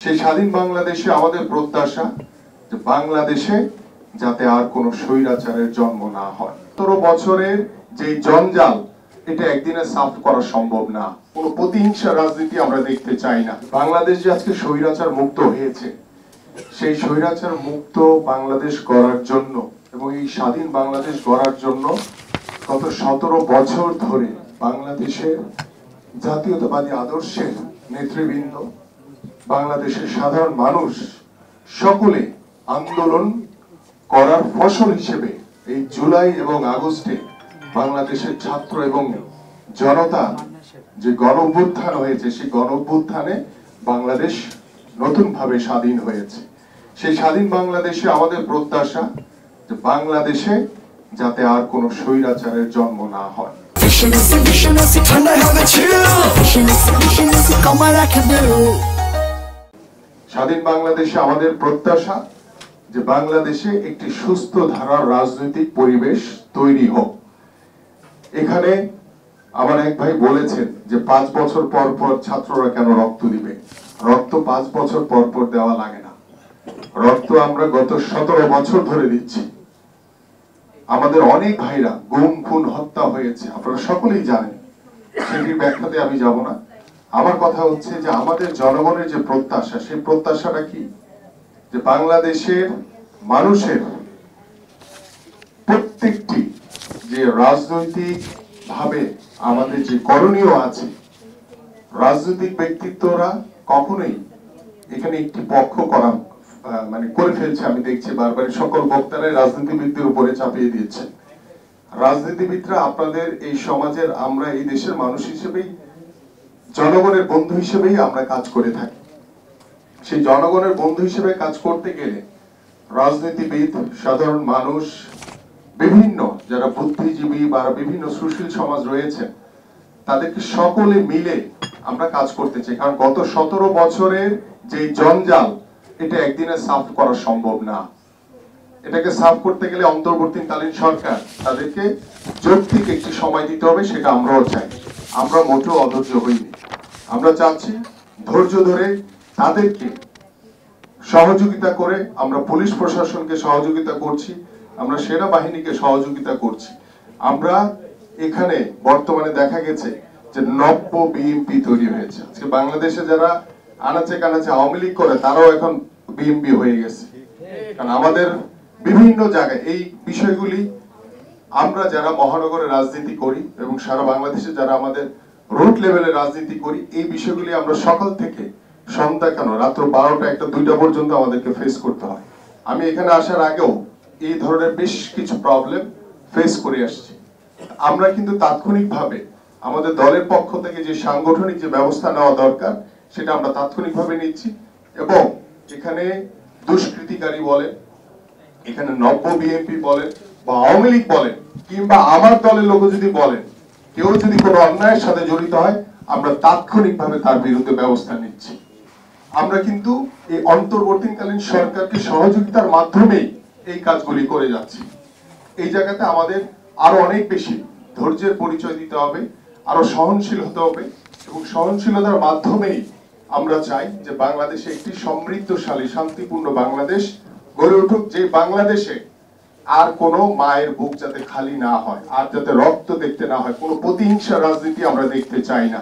সেই স্বাধীন বাংলাদেশে আমাদের প্রত্যাশা যে বাংলাদেশে যাতে আর কোনো স্বৈরাচারের জন্ম না হয়। 17 বছরের যে জঞ্জাল এটা একদিনে সাফ করা সম্ভব না। কোনো প্রতিহিংসা রাজনীতি আমরা দেখতে চাই না। বাংলাদেশ যে আজকে স্বৈরাচার মুক্ত হয়েছে, সেই স্বৈরাচার মুক্ত বাংলাদেশ গড়ার জন্য এবং এই স্বাধীন বাংলাদেশ গড়ার জন্য গত 17 বছর ধরে বাংলাদেশের জাতীয়তাবাদী আদর্শের নেতৃবৃন্দ, বাংলাদেশের সাধারণ মানুষ সকলে আন্দোলন করার ফসল হিসেবে এই জুলাই এবং আগস্টে বাংলাদেশের ছাত্র এবং জনতা যে গণ অভ্যুত্থান হয়েছে, সেই গণ অভ্যুত্থানে বাংলাদেশ নতুন ভাবে স্বাধীন হয়েছে। সেই স্বাধীন বাংলাদেশে আমাদের প্রত্যাশা যে বাংলাদেশে যাতে আর কোনো স্বৈরাচারের জন্ম না হয়। স্বাধীন বাংলাদেশে আমাদের প্রত্যাশা যে বাংলাদেশে একটি সুস্থ ধারার রাজনৈতিক পরিবেশ তৈরি হোক। এখানে আমার এক ভাই বলেছেন যে 5 বছর পর পর ছাত্ররা কেন রক্ত দিবে। রক্ত 5 বছর পর পর দেওয়া লাগে না, রক্ত আমরা গত 17 বছর ধরে দিচ্ছি। আমাদের অনেক ভাইরা গুম খুন হত্যা হয়েছে, আপনারা সকলেই জানেন, সেটির ব্যাখ্যাতে আমি যাব না। আমার কথা হচ্ছে যে আমাদের জনগণের যে প্রত্যাশা, সেই প্রত্যাশাটা কি, যে বাংলাদেশের মানুষের প্রত্যেকটি যে রাজনৈতিক ভাবে আমাদের যে করণীয় আছে, রাজনৈতিক ব্যক্তিত্বরা কখনোই এখানে একটি পক্ষ করা করে ফেলছে। আমি দেখছি বারবার সকল বক্তারা রাজনীতিবিদদের উপরে চাপিয়ে দিচ্ছে। রাজনীতিবিদরা আপনাদের এই সমাজের, আমরা এই দেশের মানুষ হিসেবেই, জনগণের বন্ধু হিসেবেই আমরা কাজ করে থাকি। সেই জনগণের বন্ধু হিসেবে কাজ করতে গেলে রাজনীতিবিদ, সাধারণ মানুষ, বিভিন্ন যারা বুদ্ধিজীবী বা বিভিন্ন সুশীল সমাজ রয়েছে, তাদেরকে সকলে মিলে আমরা কাজ করতে চাই। কারণ গত 17 বছরের যে জঞ্জাল এটা একদিনে সাফ করা সম্ভব না। এটাকে সাফ করতে গেলে অন্তর্বর্তীকালীন সরকার তাদেরকে যৌক্তিক একটি সময় দিতে হবে, সেটা আমরাও চাই। আমরা মোটেও অধৈর্য হইনি, আমরা চাচ্ছি ধৈর্য ধরে তাদেরকে সহযোগিতা করে, আমরা পুলিশ প্রশাসনকে সহযোগিতা করছি, আমরা সেনাবাহিনীকে সহযোগিতা করছি। আমরা এখানে বর্তমানে দেখা গেছে যে নব্য বিএনপি তৈরি হয়েছে। আজকে বাংলাদেশে যারা আনাচে কানাচে আওয়ামী লীগ করে, তারাও এখন বিএনপি হয়ে গেছে। কারণ আমাদের বিভিন্ন জায়গায় এই বিষয়গুলি, আমরা যারা মহানগরে রাজনীতি করি এবং সারা বাংলাদেশে যারা আমাদের রুট লেভেলে রাজনীতি করি, এই বিষয়গুলি আমরা সকাল থেকে সন্ধ্যা কেন রাত্র 12টা 1টা 2টা পর্যন্ত আমাদেরকে ফেস করতে হয়। আমি এখানে আসার আগেও এই ধরনের বেশ কিছু প্রবলেম ফেস করে আসছি। আমরা কিন্তু তাৎক্ষণিকভাবে আমাদের দলের পক্ষ থেকে যে সাংগঠনিক যে ব্যবস্থা নেওয়া দরকার, সেটা আমরা তাৎক্ষণিকভাবে নিচ্ছি। এবং এখানে দুষ্কৃতিকারী বলেন, এখানে নব্য বিএনপি বলেন বা আওয়ামী লীগ বলেন, কিংবা আমার দলের লোক যদি বলেন, কেউ যদি কোনো অন্যায়ের সাথে জড়িত হয়, আমরা তাৎক্ষণিকভাবে তার বিরুদ্ধে ব্যবস্থা নিচ্ছি। আমরা কিন্তু এই অন্তর্বর্তীকালীন সরকারকে সহযোগিতার মাধ্যমেই এই কাজগুলি করে যাচ্ছি। এই জায়গাতে আমাদের আরো অনেক বেশি ধৈর্যের পরিচয় দিতে হবে, আরো সহনশীল হতে হবে, এবং সহনশীলতার মাধ্যমেই আমরা চাই যে বাংলাদেশে একটি সমৃদ্ধশালী শান্তিপূর্ণ বাংলাদেশ গড়ে উঠুক, যে বাংলাদেশে আর কোনো মায়ের বুক যাতে খালি না হয়, আর যাতে রক্ত দেখতে না হয়, কোনো প্রতিহিংসা রাজনীতি আমরা দেখতে চাই না।